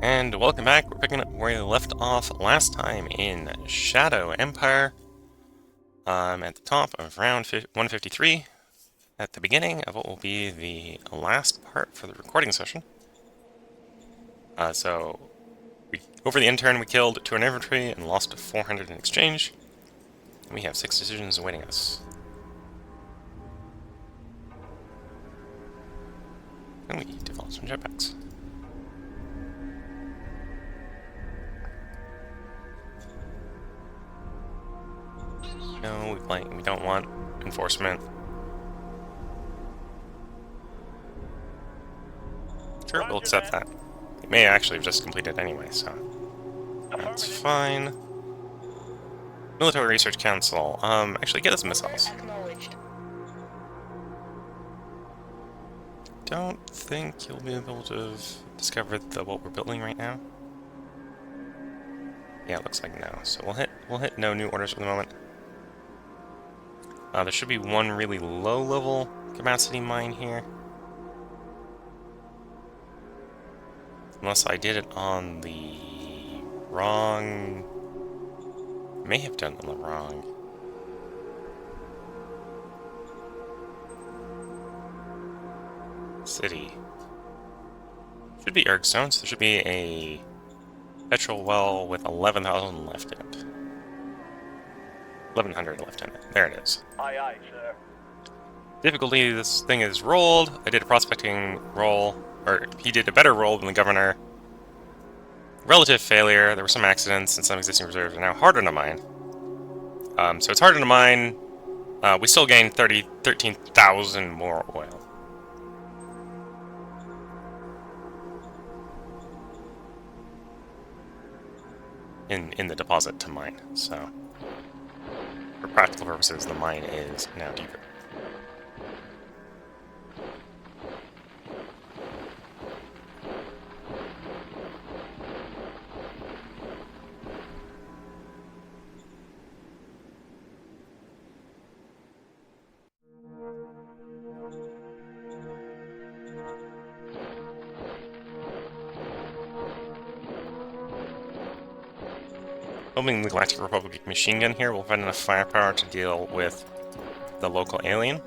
And welcome back. We're picking up where we left off last time in Shadow Empire. At the top of round 153, at the beginning of what will be the last part for the recording session. Over the intern, we killed 200 infantry and lost 400 in exchange. We have 6 decisions awaiting us. And we developed some jetpacks. No, we don't want enforcement. Sure, we'll accept that. It may actually have just completed anyway, so that's fine. Military Research Council. Actually, get us missiles. Don't think you'll be able to discover what we're building right now. Yeah, it looks like no. So we'll hit no new orders for the moment. There should be one really low-level capacity mine here. Unless I did it on the wrong... May have done it on the wrong... city. Should be Ergstone, so there should be a petrol well with 11,000 left in it. 1,100 left in it. There it is. Aye, aye, sir. Difficulty, this thing is rolled. I did a prospecting roll, or he did a better roll than the governor. Relative failure, there were some accidents and some existing reserves are now harder to mine. So it's harder to mine. We still gained 13,000 more oil. In the deposit to mine, so for practical purposes, the mine is now deeper. Building the Galactic Republic machine gun here will provide enough firepower to deal with the local alien.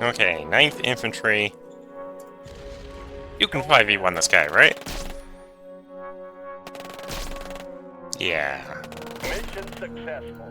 Okay, 9th Infantry. You can 5v1 this guy, right? Yeah. Mission successful.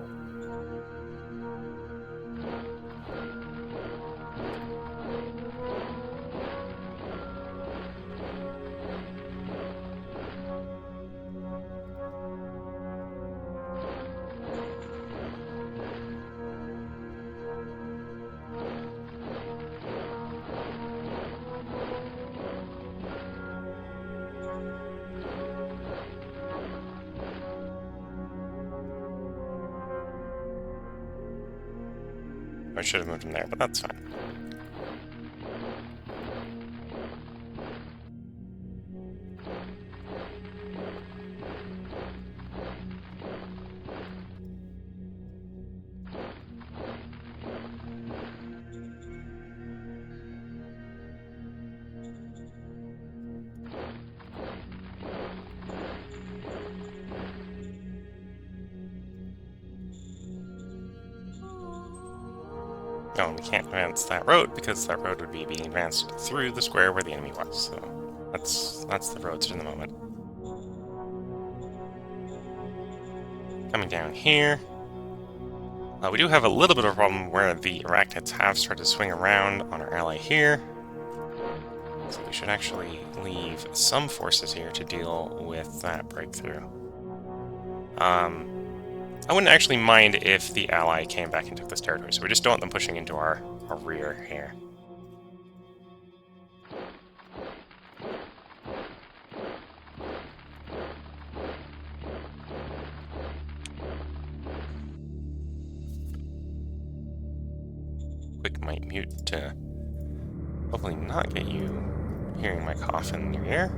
I should have moved him there, but that's fine. No, we can't advance that road because that road would be being advanced through the square where the enemy was. So that's the roads in the moment. Coming down here, we do have a little bit of a problem where the arachnids have started to swing around on our ally here. So we should actually leave some forces here to deal with that breakthrough. I wouldn't actually mind if the ally came back and took this territory, so we just don't want them pushing into our rear here. Quick might mute to hopefully not get you hearing my cough in your ear.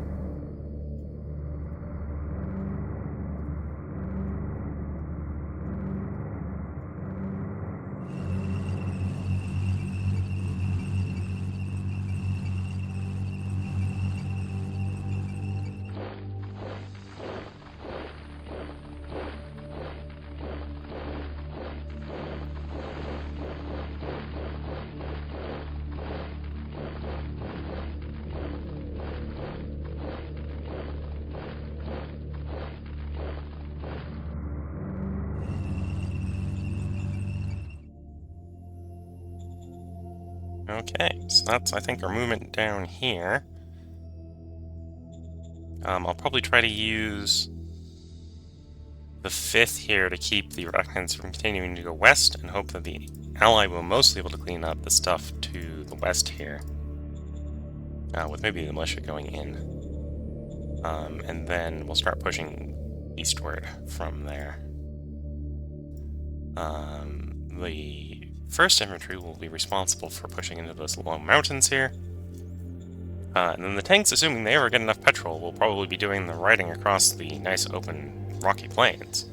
Okay, so that's, I think, our movement down here. I'll probably try to use the 5th here to keep the Arachnids from continuing to go west, and hope that the ally will mostly be able to clean up the stuff to the west here. With maybe the militia going in. And then we'll start pushing eastward from there. The 1st infantry will be responsible for pushing into those low mountains here. And then the tanks, assuming they ever get enough petrol, will probably be doing the riding across the nice open rocky plains.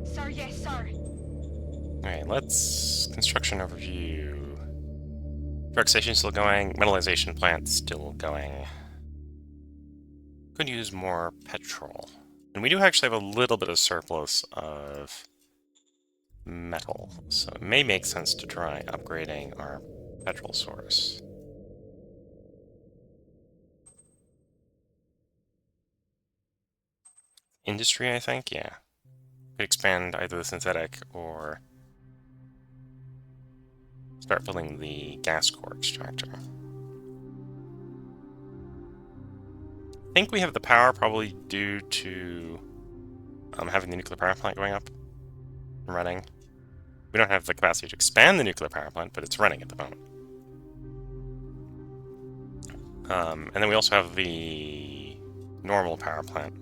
Sir, yes, sir. Alright, let's... construction overview. Drug station still going, metallization plant still going. Could use more petrol. And we do actually have a little bit of surplus of metal, so it may make sense to try upgrading our petrol source. Industry, I think? Yeah. Could expand either the synthetic or start building the gas core extractor. I think we have the power probably due to having the nuclear power plant going up and running. We don't have the capacity to expand the nuclear power plant, but it's running at the moment. And then we also have the normal power plant,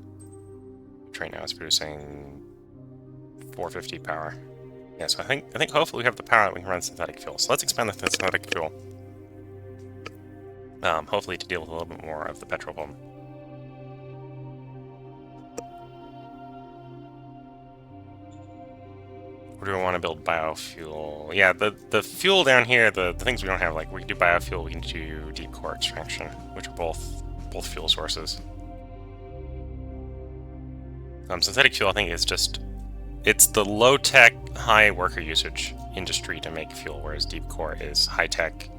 which right now is producing 450 power. Yeah, so I think hopefully we have the power that we can run synthetic fuel. So let's expand the synthetic fuel. Hopefully to deal with a little bit more of the petrol problem. Or do we want to build biofuel? Yeah, the fuel down here, the things we don't have, like we can do biofuel, we can do deep core extraction, which are both fuel sources. Synthetic fuel, I think, is just... it's the low-tech, high worker usage industry to make fuel, whereas deep core is high-tech,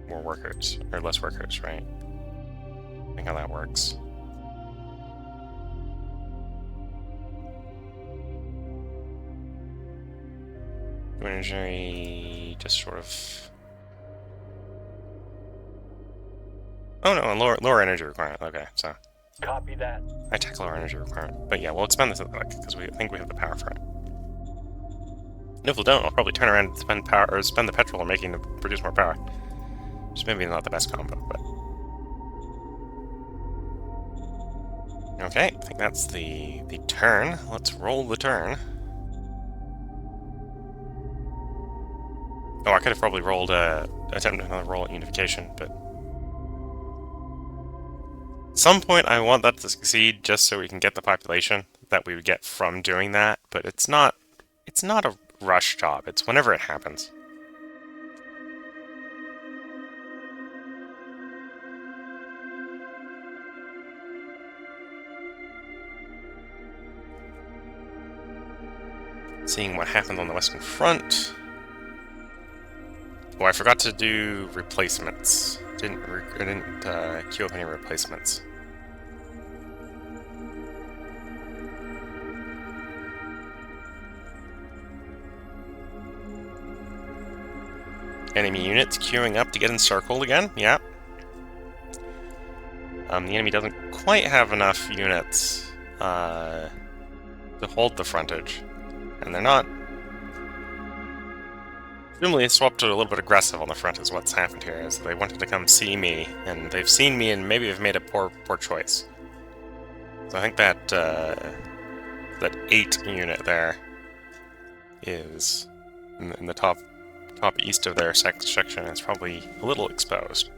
more workers, or less workers, right? I think how that works. Energy, just sort of... oh no, lower energy requirement, okay, so... Copy that. I take lower energy requirement. But yeah, we'll expand the synthetic, because we think we have the power for it. And if we don't, I'll probably turn around and spend power, or spend the petrol making to produce more power. Which maybe not the best combo, but... okay, I think that's the turn. Let's roll the turn. Oh, I could have probably rolled attempted another roll at unification, but... at some point I want that to succeed just so we can get the population that we would get from doing that, but it's not a rush job, it's whenever it happens. Seeing what happened on the Western Front. Oh, I forgot to do replacements. I didn't queue up any replacements. Enemy units queuing up to get encircled again, yeah. The enemy doesn't quite have enough units to hold the frontage, and they're not... presumably they swapped to a little bit aggressive on the front is what's happened here, is they wanted to come see me, and they've seen me and maybe have made a poor choice. So I think that, that 8 unit there is in the top east of their section is probably a little exposed.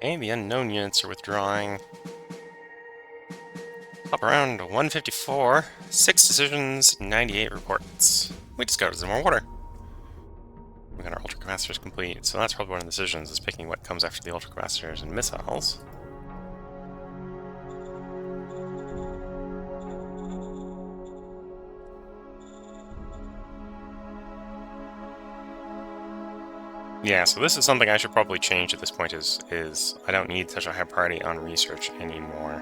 Okay, the unknown units are withdrawing. Up around 154. 6 decisions, 98 reports. We discovered some more water. We got our ultracapacitors complete, so that's probably one of the decisions, is picking what comes after the ultracapacitors and missiles. Yeah, so this is something I should probably change at this point, is I don't need such a high priority on research anymore.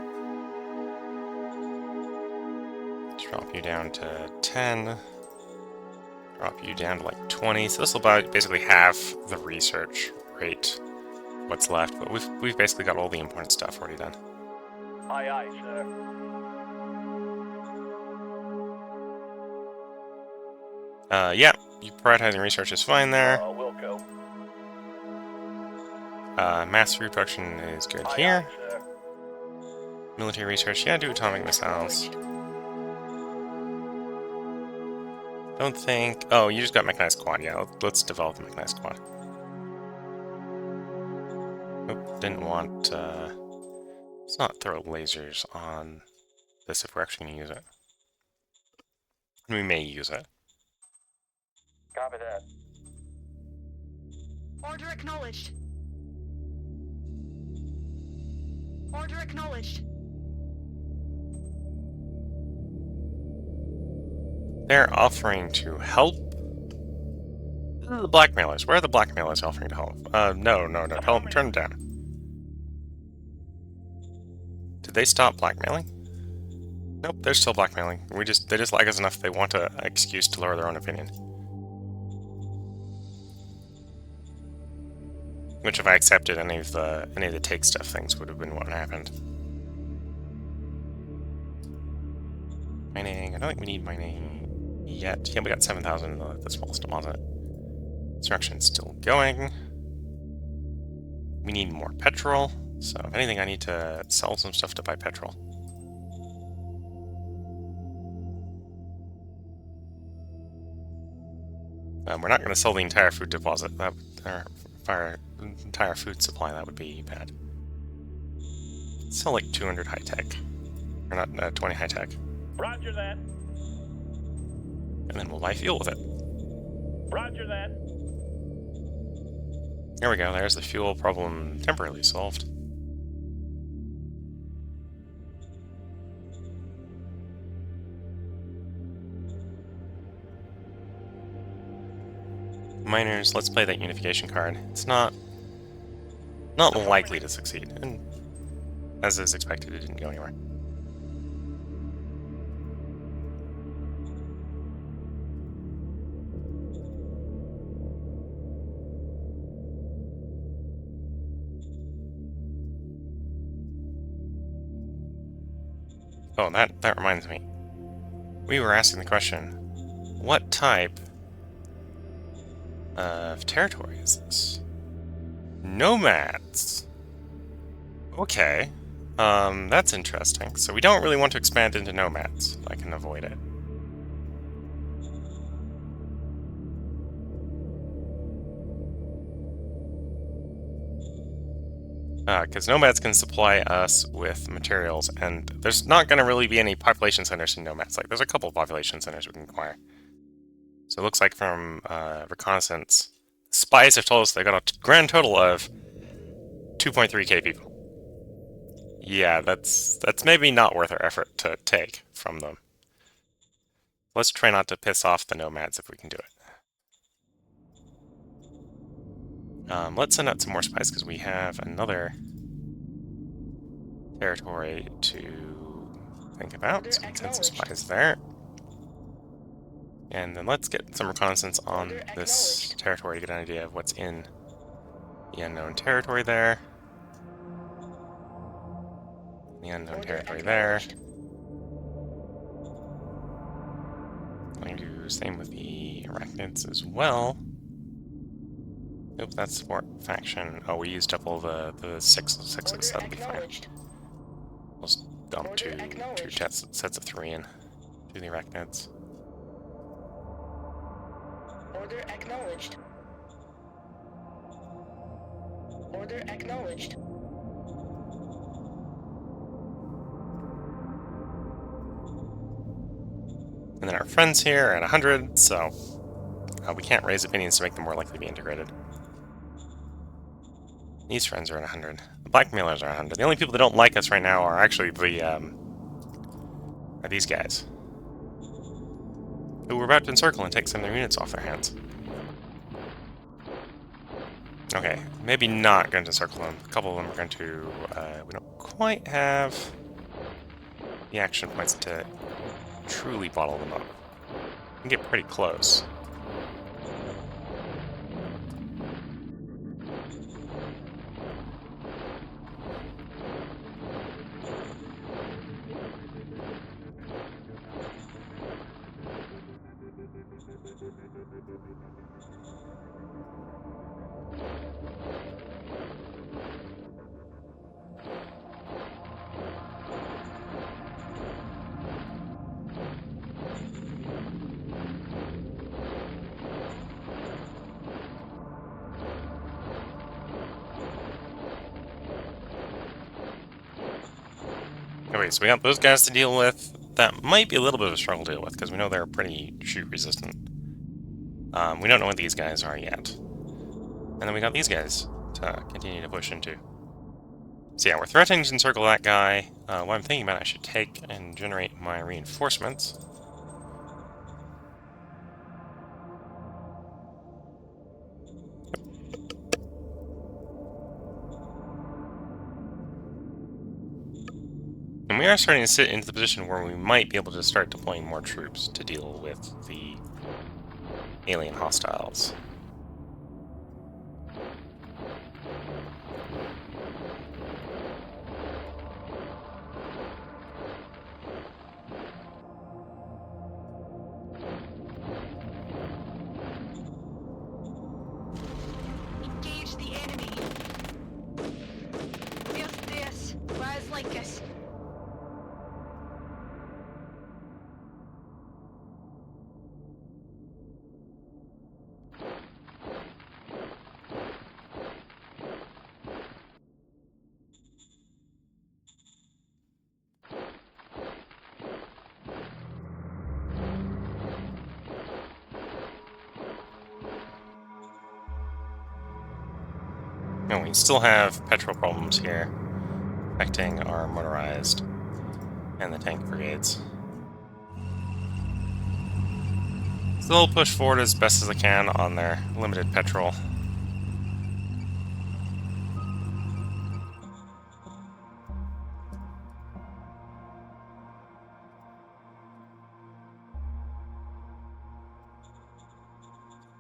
Drop you down to 10. Drop you down to like 20. So this will basically half the research rate, what's left, but we've basically got all the important stuff already done. Aye, aye, sir. Yeah, you prioritizing research is fine there. We'll go. Mass food production is good Aye, here. aye, sir. Military research, yeah, do atomic missiles. Don't think... Oh, you just got mechanized quad, yeah, let's develop the mechanized quad. Nope, didn't want... let's not throw lasers on this if we're actually going to use it. We may use it. Copy that. Order acknowledged. Order acknowledged. They're offering to help. The blackmailers. Where are the blackmailers offering to help? No. Turn them down. Did they stop blackmailing? Nope, they're still blackmailing. They just like us enough they want an excuse to lower their own opinion. Which, if I accepted any of the take stuff things, would have been what happened. Mining. I don't think we need mining yet. Yeah, we got 7,000 in the smallest deposit. Construction's still going. We need more petrol, so if anything, I need to sell some stuff to buy petrol. We're not going to sell the entire food deposit. Our entire food supply, that would be bad. Sell like 200 high tech, or not 20 high tech. Roger that. And then we'll buy fuel with it. Roger that. There we go, there's the fuel problem temporarily solved. Miners, let's play that unification card. It's not likely to succeed, and as is expected, it didn't go anywhere. Oh, that reminds me. We were asking the question, what type of territory is this? Nomads. Okay. That's interesting. So we don't really want to expand into nomads, if I can avoid it. Because nomads can supply us with materials, and there's not going to really be any population centers in nomads. Like, there's a couple of population centers we can acquire. So it looks like from reconnaissance, spies have told us they got a grand total of 2.3k people. Yeah, that's maybe not worth our effort to take from them. Let's try not to piss off the nomads if we can do it. Let's send out some more spies because we have another territory to think about. So let's send some spies there. And then let's get some reconnaissance on this territory to get an idea of what's in the unknown territory there. The unknown territory there. I'm going to do the same with the arachnids as well. Nope, that's support faction. Oh, we used up all the sixes, that'll be fine. We'll just dump two sets of 3 in to the arachnids. Order acknowledged. Order acknowledged. And then our friends here are at 100, so we can't raise opinions to make them more likely to be integrated. These friends are at 100. The blackmailers are 100. The only people that don't like us right now are actually are these guys, who we're about to encircle and take some of their units off their hands. Okay, maybe not going to encircle them. A couple of them are going to... we don't quite have the action points to truly bottle them up. We can get pretty close. Okay, so we got those guys to deal with. That might be a little bit of a struggle to deal with, because we know they're pretty shoot-resistant. We don't know what these guys are yet. And then we got these guys to continue to push into. So yeah, we're threatening to encircle that guy. What I'm thinking about, I should take and generate my reinforcements. And we are starting to sit into the position where we might be able to start deploying more troops to deal with the alien hostiles. Engage the enemy. Just this. Rise like us. No, we still have petrol problems here, affecting our motorized and the tank brigades. So they'll push forward as best as they can on their limited petrol.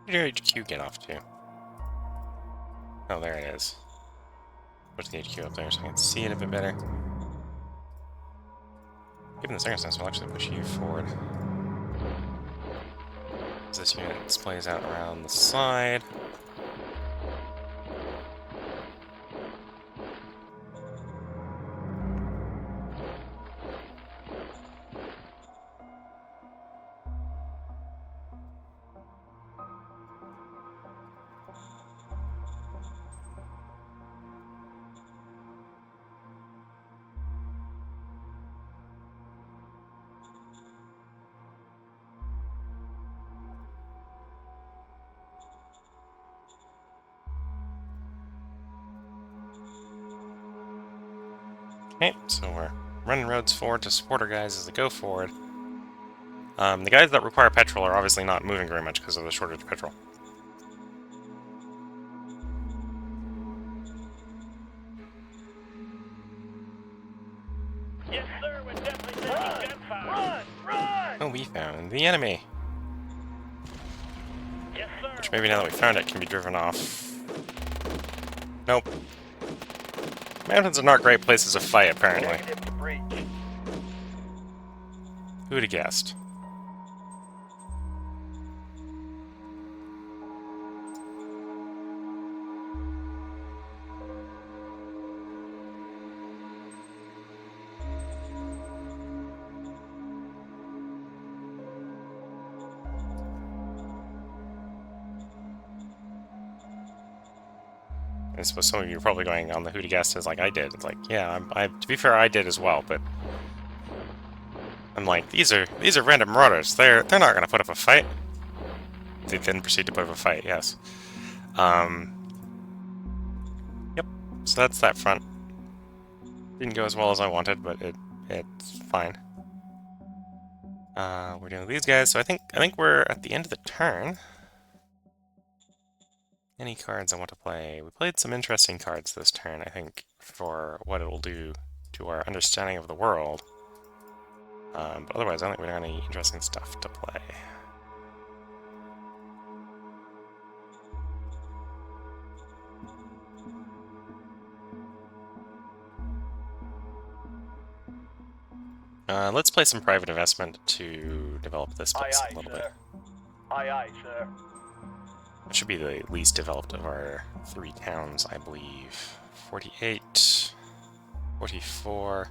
Where did your HQ get off to? Oh, there it is. Put the HQ up there so I can see it a bit better. Given the circumstance, we'll actually push you forward. As this unit displays out around the side. Okay, so we're running roads forward to support our guys as they go forward. The guys that require petrol are obviously not moving very much because of the shortage of petrol. Yes, sir. We're definitely taking gunfire. Run! Oh, we found the enemy! Yes, sir. Which maybe now that we found it can be driven off. Nope. Mountains are not great places to fight, apparently. Negative to breach. Who would have guessed? I suppose some of you are probably going on the who to guess as like I did. It's like, yeah, to be fair, I did as well, but I'm like, these are random marauders. They're not gonna put up a fight. They then proceed to put up a fight. Yes. Yep. So that's that front. Didn't go as well as I wanted, but it's fine. We're doing these guys, so I think we're at the end of the turn. Any cards I want to play? We played some interesting cards this turn, I think, for what it will do to our understanding of the world. But otherwise, I don't think we have any interesting stuff to play. Let's play some private investment to develop this place a little bit. Aye, aye, sir. It should be the least developed of our 3 towns, I believe. 48, 44,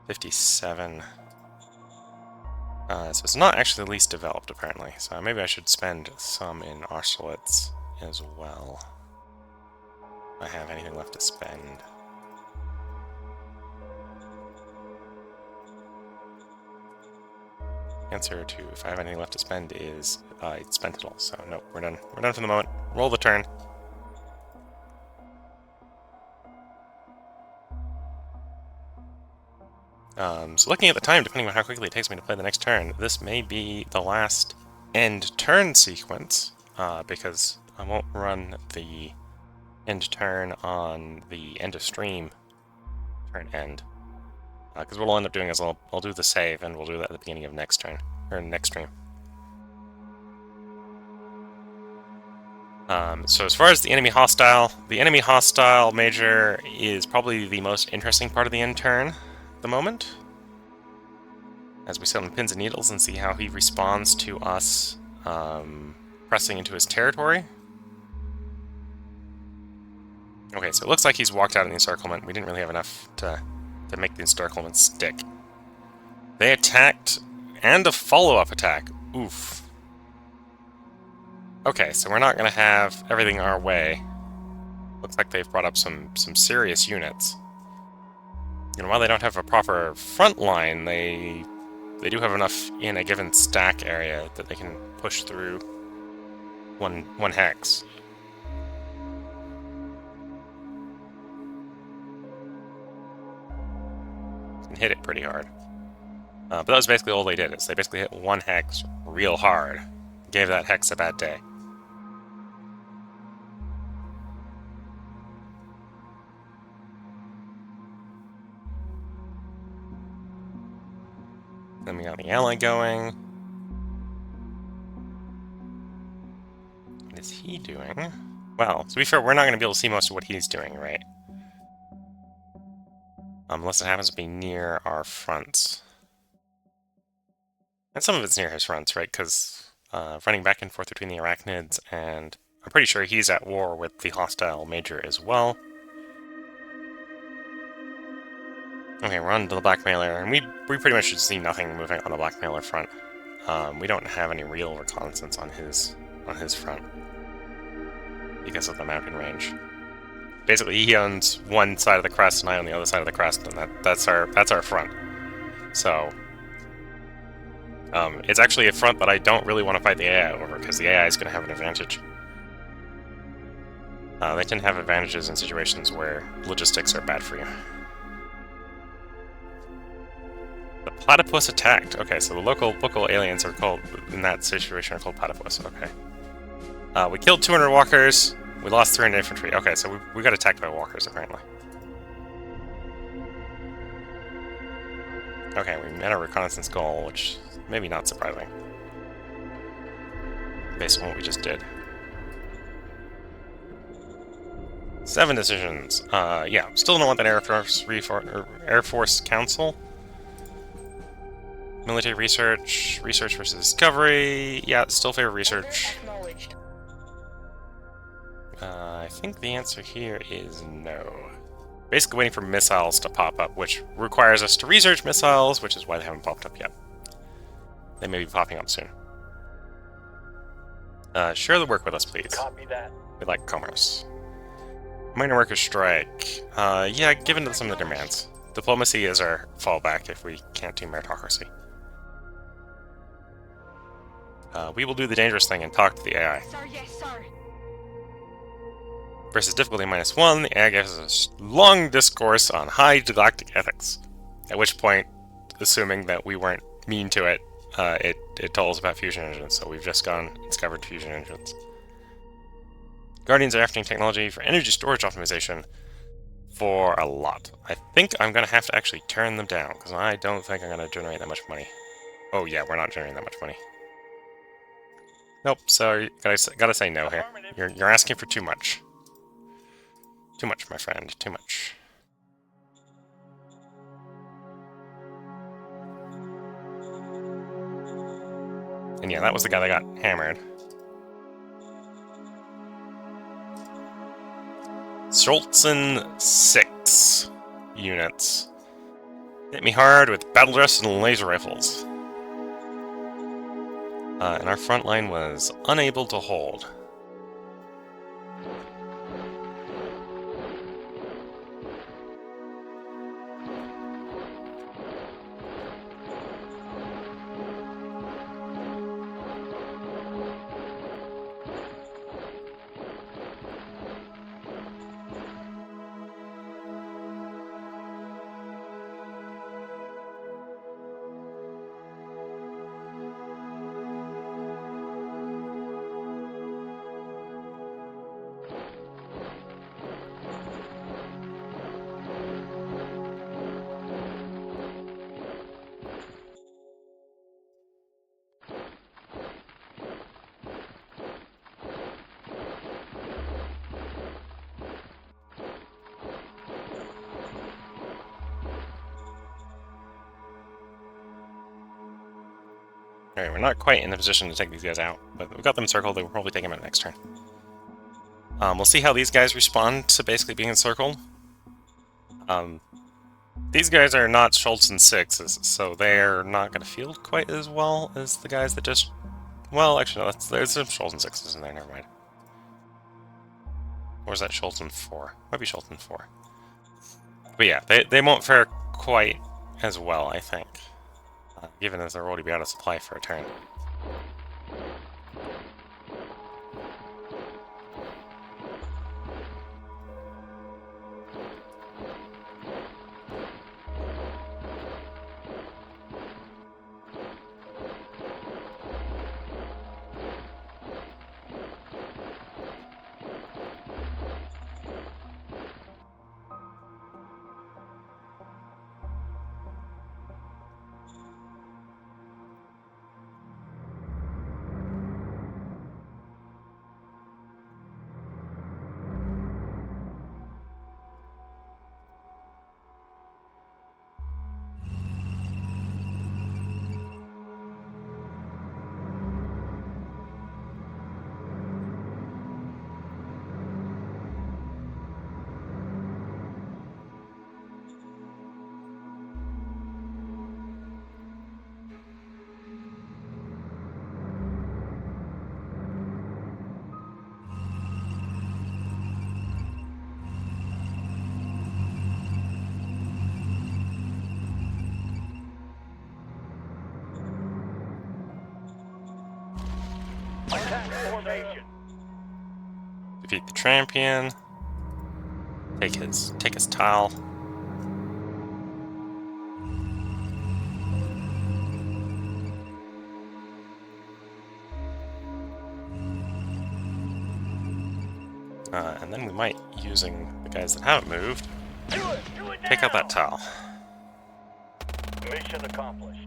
57. So it's not actually the least developed, apparently. So maybe I should spend some in Austerlitz as well. If I have anything left to spend. Answer to if I have anything left to spend is I spent it all. So no, we're done. We're done for the moment. Roll the turn. So looking at the time, depending on how quickly it takes me to play the next turn, this may be the last end turn sequence, because I won't run the end turn on the end of stream turn end. Because what I'll end up doing is I'll do the save, and we'll do that at the beginning of next turn, or next stream. So as far as the enemy hostile major is probably the most interesting part of the end turn at the moment. As we sit on pins and needles and see how he responds to us pressing into his territory. Okay, so it looks like he's walked out in the encirclement. We didn't really have enough to make the encirclement stick. They attacked, and a follow-up attack. Oof. Okay, so we're not going to have everything our way. Looks like they've brought up some serious units. And while they don't have a proper front line, they do have enough in a given stack area that they can push through one hex. And hit it pretty hard. But that was basically all they did, is they basically hit one hex real hard. Gave that hex a bad day. Then we got the ally going. What is he doing? Well, to be fair, we're not going to be able to see most of what he's doing, right? Unless it happens to be near our fronts. And some of it's near his fronts, right? Because running back and forth between the arachnids, and I'm pretty sure he's at war with the hostile major as well. Okay, we're on to the blackmailer, and we pretty much should see nothing moving on the blackmailer front. We don't have any real reconnaissance on his front because of the mountain range. Basically, he owns one side of the crest, and I own the other side of the crest, and that's our front. So, it's actually a front that I don't really want to fight the AI over, because the AI is going to have an advantage. They tend to have advantages in situations where logistics are bad for you. The platypus attacked. Okay, so the local aliens are called, in that situation, are called platypus. Okay. We killed 200 walkers. We lost 300 infantry. Okay, so we got attacked by walkers, apparently. Okay, we met our reconnaissance goal, which is maybe not surprising, based on what we just did. 7 decisions. Yeah, still don't want that Air Force Council. Military research versus discovery. Yeah, still favor research. I think the answer here is no. Basically waiting for missiles to pop up, which requires us to research missiles, which is why they haven't popped up yet. They may be popping up soon. Share the work with us, please. Copy that. We like commerce. Minor workers strike. Yeah, give in to some of the demands. Diplomacy is our fallback if we can't do meritocracy. We will do the dangerous thing and talk to the AI. Sir, yes, sir. Versus difficulty -1, the AI gives us a long discourse on high galactic ethics. At which point, assuming that we weren't mean to it, it told us about fusion engines, so we've just gone and discovered fusion engines. Guardians are crafting technology for energy storage optimization for a lot. I think I'm going to have to actually turn them down, because I don't think I'm going to generate that much money. Oh yeah, we're not generating that much money. Nope, sorry, gotta say no here. You're asking for too much. Too much, my friend, too much. And yeah, that was the guy that got hammered. Schultzen 6 units. Hit me hard with battle dress and laser rifles. And our front line was unable to hold. Alright, we're not quite in a position to take these guys out, but we've got them circled, we'll probably take them out next turn. We'll see how these guys respond to basically being encircled. These guys are not Schultzen 6s, so they're not going to feel quite as well as the guys that just... Well, actually, no, there's some Schultzen 6s in there, never mind. Or is that Schultzen 4? Might be Schultzen 4. But yeah, they won't fare quite as well, I think. Given as they're already be out of supply for a turn. Attack formation. Defeat the champion. Take his tile. And then we might, using the guys that haven't moved, Do it take out now. that tile. Mission accomplished.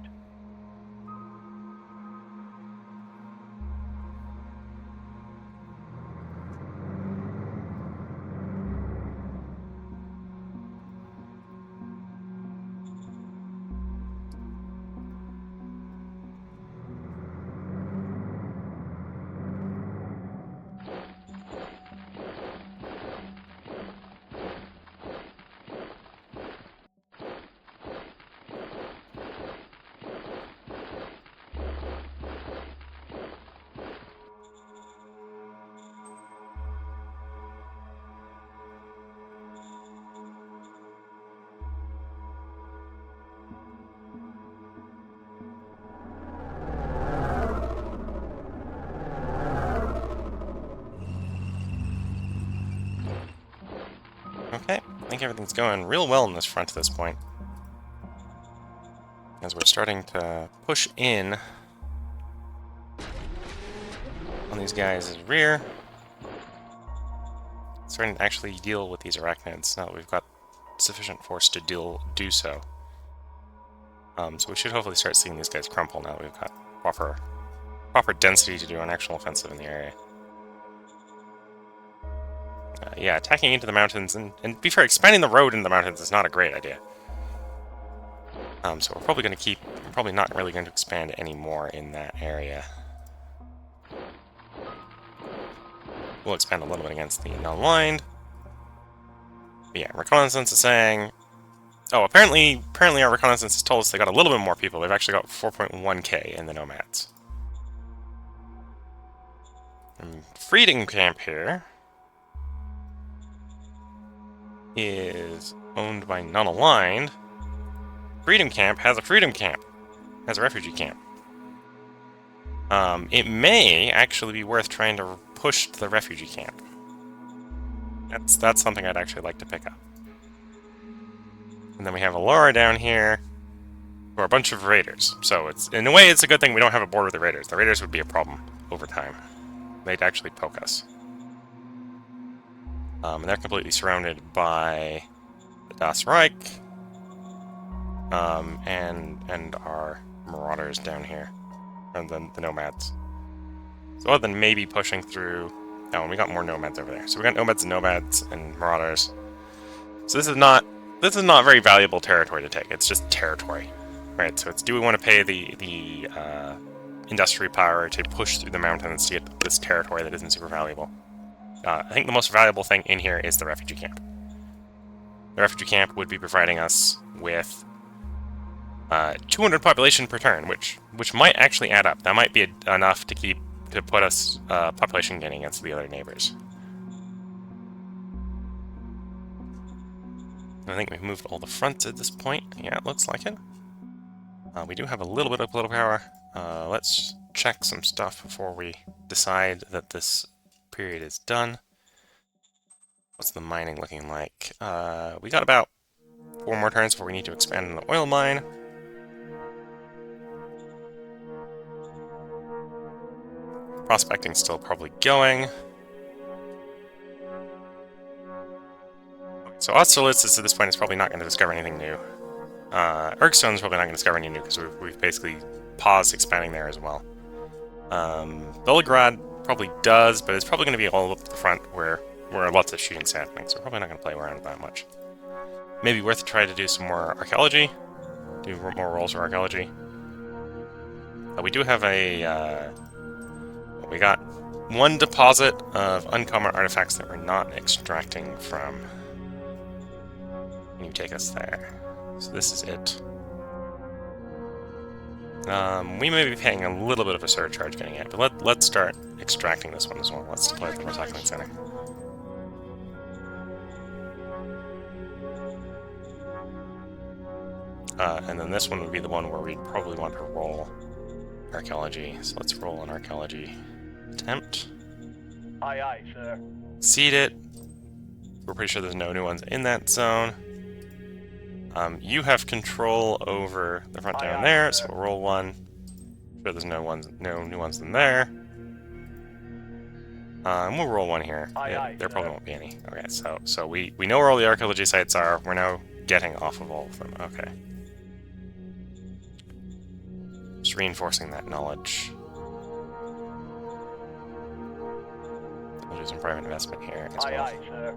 Okay, I think everything's going real well in this front at this point. As we're starting to push in on these guys' rear. Starting to actually deal with these arachnids now that we've got sufficient force to do so. So we should hopefully start seeing these guys crumple now that we've got proper density to do an actual offensive in the area. Yeah, attacking into the mountains, and to be fair, expanding the road into the mountains is not a great idea. So we're probably not really going to expand any more in that area. We'll expand a little bit against the non-aligned. But yeah, reconnaissance is saying... Oh, apparently our reconnaissance has told us they got a little bit more people. They've actually got 4.1k in the nomads. And Freedom Camp here is owned by non-aligned. Freedom Camp has a Freedom Camp. Has a refugee camp. It may actually be worth trying to push the refugee camp. That's something I'd actually like to pick up. And then we have Alara down here, who are a bunch of raiders. So it's in a way it's a good thing we don't have a border with the raiders. The raiders would be a problem over time. They'd actually poke us. And they're completely surrounded by the Das Reich, and our marauders down here, and then the nomads. So other than maybe pushing through... Oh, and we got more nomads over there. So we got nomads and marauders. So this is not very valuable territory to take. It's just territory, right? So it's, do we want to pay the industry power to push through the mountains to get this territory that isn't super valuable? I think the most valuable thing in here is the refugee camp. The refugee camp would be providing us with 200 population per turn, which might actually add up. That might be enough to put us population gaining against the other neighbors. I think we've moved all the fronts at this point. Yeah, it looks like it. We do have a little bit of political power. Let's check some stuff before we decide that this period is done. What's the mining looking like? We got about 4 more turns before we need to expand in the oil mine. Prospecting's still probably going. So Austerlitz at this point is probably not going to discover anything new. Erkstone's probably not going to discover anything new because we've basically paused expanding there as well. Belgrad probably does, but it's probably going to be all up the front where lots of shooting's happening, so we're probably not going to play around that much. Maybe worth trying to do some more archaeology, do more rolls for archaeology. We do have a... we got 1 deposit of uncommon artifacts that we're not extracting from. Can you take us there? So this is it. We may be paying a little bit of a surcharge getting it, but let's start extracting this one as well. Let's deploy the recycling center. And then this one would be the one where we'd probably want to roll archaeology. So let's roll an archaeology attempt. Aye, aye, sir. Seed it. We're pretty sure there's no new ones in that zone. You have control over the front down there, so we'll roll 1. Sure there's no new ones in there. And we'll roll 1 here. Yeah, there probably won't be any. Okay, so we know where all the archaeology sites are. We're now getting off of all of them. Okay. Just reinforcing that knowledge. We'll do some private investment here as well. Aye, aye, sir.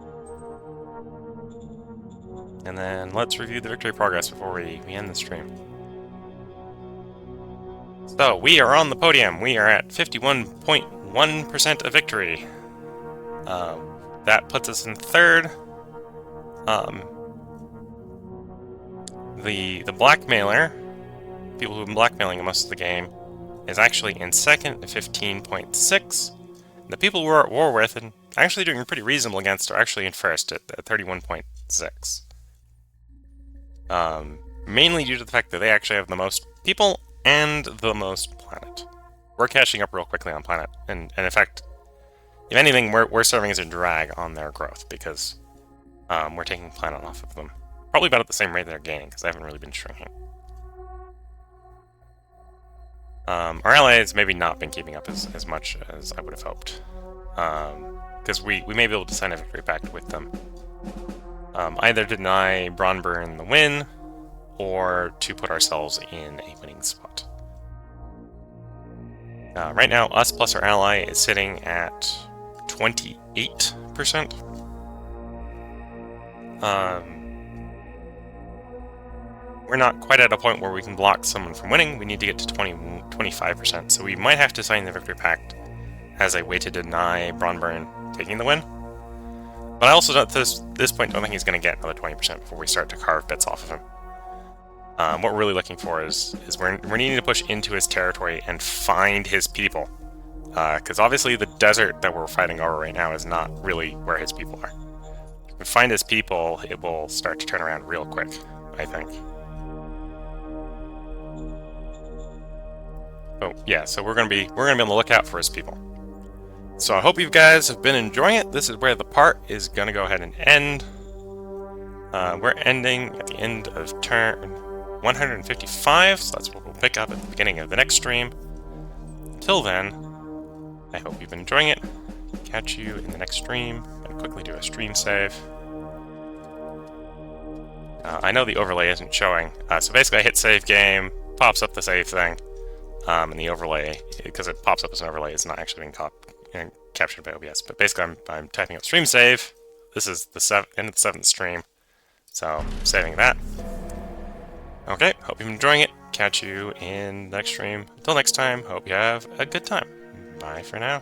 And then let's review the victory progress before we end the stream. So, we are on the podium. We are at 51.1% of victory. That puts us in 3rd. The blackmailer, people who've been blackmailing most of the game, is actually in 2nd at 15.6. The people we're at war with and actually doing pretty reasonable against are actually in 1st at 31.6. Mainly due to the fact that they actually have the most people and the most planet. We're catching up real quickly on planet, and in fact, if anything, we're serving as a drag on their growth, because we're taking planet off of them. Probably about at the same rate they're gaining, because they haven't really been shrinking. Our allies maybe not been keeping up as much as I would have hoped. Because we may be able to sign a victory pact with them. Either deny Bronburn the win, or to put ourselves in a winning spot. Right now, us plus our ally is sitting at 28%. We're not quite at a point where we can block someone from winning. We need to get to 25%, so we might have to sign the victory pact as a way to deny Bronburn taking the win. But I also, at this point, don't think he's going to get another 20% before we start to carve bits off of him. What we're really looking for is we're needing to push into his territory and find his people. Because obviously the desert that we're fighting over right now is not really where his people are. If we find his people, it will start to turn around real quick, I think. Oh yeah, so we're gonna be on the lookout for his people. So I hope you guys have been enjoying it. This is where the part is gonna go ahead and end. We're ending at the end of turn 155, so that's what we'll pick up at the beginning of the next stream. Until then, I hope you've been enjoying it. Catch you in the next stream. I'm gonna quickly do a stream save. I know the overlay isn't showing, so basically I hit save game, pops up the save thing, and the overlay, because it pops up as an overlay, it's not actually being captured by OBS. But basically I'm typing up stream save. This is the end of the 7th stream, so saving that. Okay, hope you've been enjoying it. Catch you in the next stream. Until next time, hope you have a good time. Bye for now.